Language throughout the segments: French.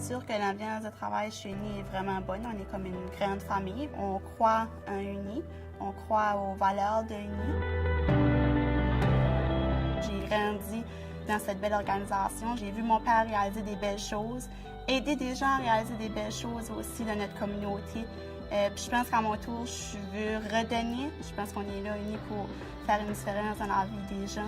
sûr que l'ambiance de travail chez Uni est vraiment bonne. On est comme une grande famille. On croit en Uni. On croit aux valeurs de Uni. J'ai grandi dans cette belle organisation. J'ai vu mon père réaliser des belles choses, aider des gens à réaliser des belles choses aussi dans notre communauté. Puis je pense qu'à mon tour, je veux redonner. Je pense qu'on est là unis pour faire une différence dans la vie des gens.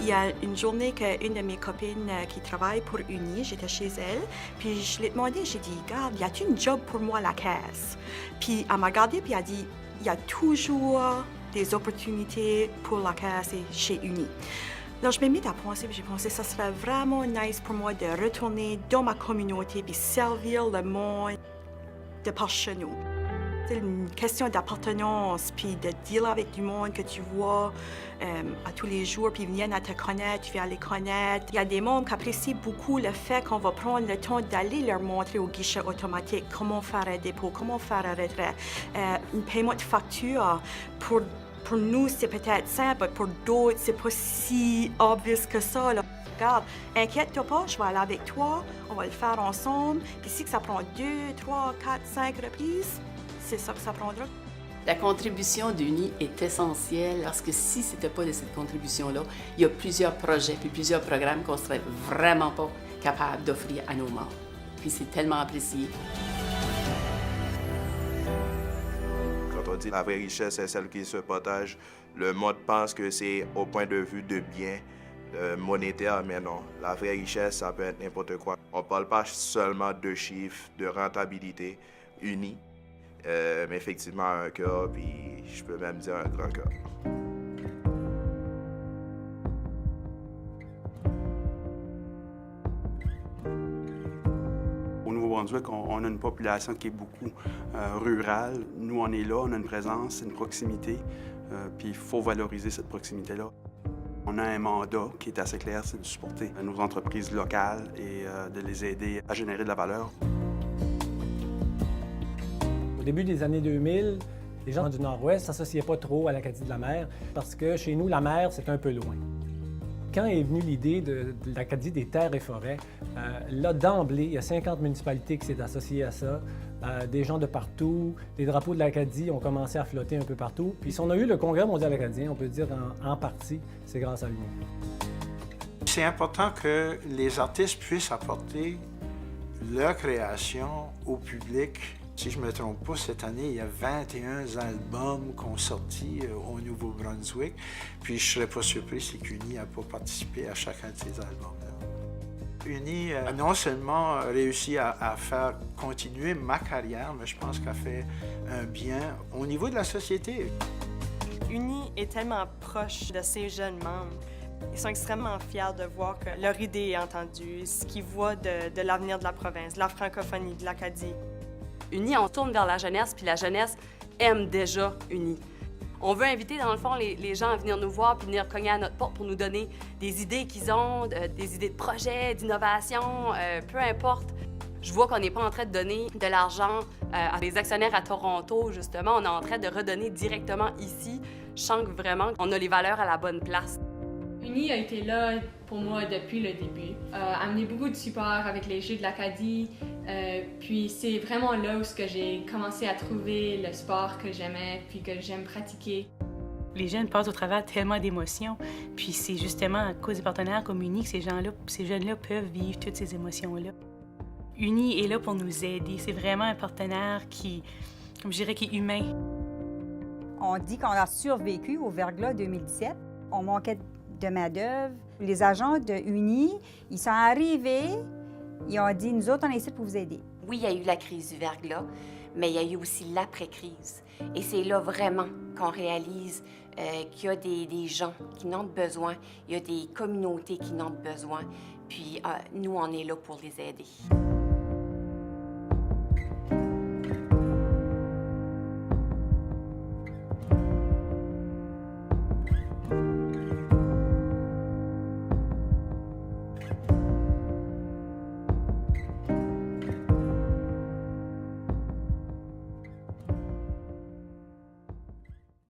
Il y a une journée qu'une de mes copines qui travaille pour Uni, j'étais chez elle, puis je l'ai demandé, j'ai dit, regarde, y a-t-il une job pour moi à la caisse? Puis elle m'a regardé puis elle a dit, il y a toujours des opportunités pour la caisse chez Uni. Alors, je m'ai mis à penser, puis j'ai pensé, ça serait vraiment nice pour moi de retourner dans ma communauté puis servir le monde de par chez nous. C'est une question d'appartenance, puis de dealer avec du monde que tu vois à tous les jours, puis ils viennent à te connaître, tu viens à les connaître. Il y a des mondes qui apprécient beaucoup le fait qu'on va prendre le temps d'aller leur montrer au guichet automatique comment faire un dépôt, comment faire un retrait, un paiement de facture. Pour nous, c'est peut-être simple, mais pour d'autres, c'est pas si obvious que ça, là. Regarde, inquiète-toi pas, je vais aller avec toi, on va le faire ensemble. Puis si ça prend 2, 3, 4, 5 reprises, c'est ça que ça prendra. La contribution d'Uni est essentielle parce que si ce n'était pas de cette contribution-là, il y a plusieurs projets puis plusieurs programmes qu'on ne serait vraiment pas capable d'offrir à nos membres. Puis c'est tellement apprécié. Quand on dit la vraie richesse, c'est celle qui se partage, le monde pense que c'est au point de vue de bien monétaire, mais non. La vraie richesse, ça peut être n'importe quoi. On ne parle pas seulement de chiffres, de rentabilité unie, mais effectivement un cœur, puis je peux même dire un grand cœur. Au Nouveau-Brunswick, on a une population qui est beaucoup rurale. Nous, on est là, on a une présence, une proximité, puis il faut valoriser cette proximité-là. On a un mandat qui est assez clair, c'est de supporter nos entreprises locales et de les aider à générer de la valeur. Au début des années 2000, les gens du Nord-Ouest ne s'associaient pas trop à l'Acadie de la mer parce que chez nous, la mer, c'est un peu loin. Quand est venue l'idée de l'Acadie des terres et forêts, là, d'emblée, il y a 50 municipalités qui s'est associées à ça. Des gens de partout, les drapeaux de l'Acadie ont commencé à flotter un peu partout. Puis si on a eu le Congrès mondial acadien, on peut dire en partie, c'est grâce à lui. C'est important que les artistes puissent apporter leur création au public. Si je ne me trompe pas, cette année, il y a 21 albums qui ont sorti au Nouveau-Brunswick. Puis je ne serais pas surpris si Uni n'a pas participé à chacun de ces albums-là. Uni a non seulement réussi à faire continuer ma carrière, mais je pense qu'elle fait un bien au niveau de la société. Uni est tellement proche de ses jeunes membres. Ils sont extrêmement fiers de voir que leur idée est entendue, ce qu'ils voient de l'avenir de la province, de la francophonie, de l'Acadie. Uni, on tourne vers la jeunesse, puis la jeunesse aime déjà Uni. On veut inviter, dans le fond, les gens à venir nous voir puis venir cogner à notre porte pour nous donner des idées qu'ils ont, des idées de projets, d'innovation, peu importe. Je vois qu'on n'est pas en train de donner de l'argent à des actionnaires à Toronto, justement. On est en train de redonner directement ici. Je sens que vraiment qu'on a les valeurs à la bonne place. Uni a été là pour moi depuis le début, a amené beaucoup de support avec les Jeux de l'Acadie, puis c'est vraiment là où j'ai commencé à trouver le sport que j'aimais puis que j'aime pratiquer. Les jeunes passent au travers tellement d'émotions, puis c'est justement à cause des partenaires comme Uni que ces jeunes-là peuvent vivre toutes ces émotions-là. Uni est là pour nous aider, c'est vraiment un partenaire qui, comme je dirais, qui est humain. On dit qu'on a survécu au verglas 2017, on manquait de main-d'œuvre. Les agents de Uni, ils sont arrivés, ils ont dit, nous autres, on est ici pour vous aider. Oui, il y a eu la crise du verglas, mais il y a eu aussi l'après-crise. Et c'est là vraiment qu'on réalise qu'il y a des gens qui n'ont pas besoin, il y a des communautés qui n'ont pas besoin, puis nous, on est là pour les aider.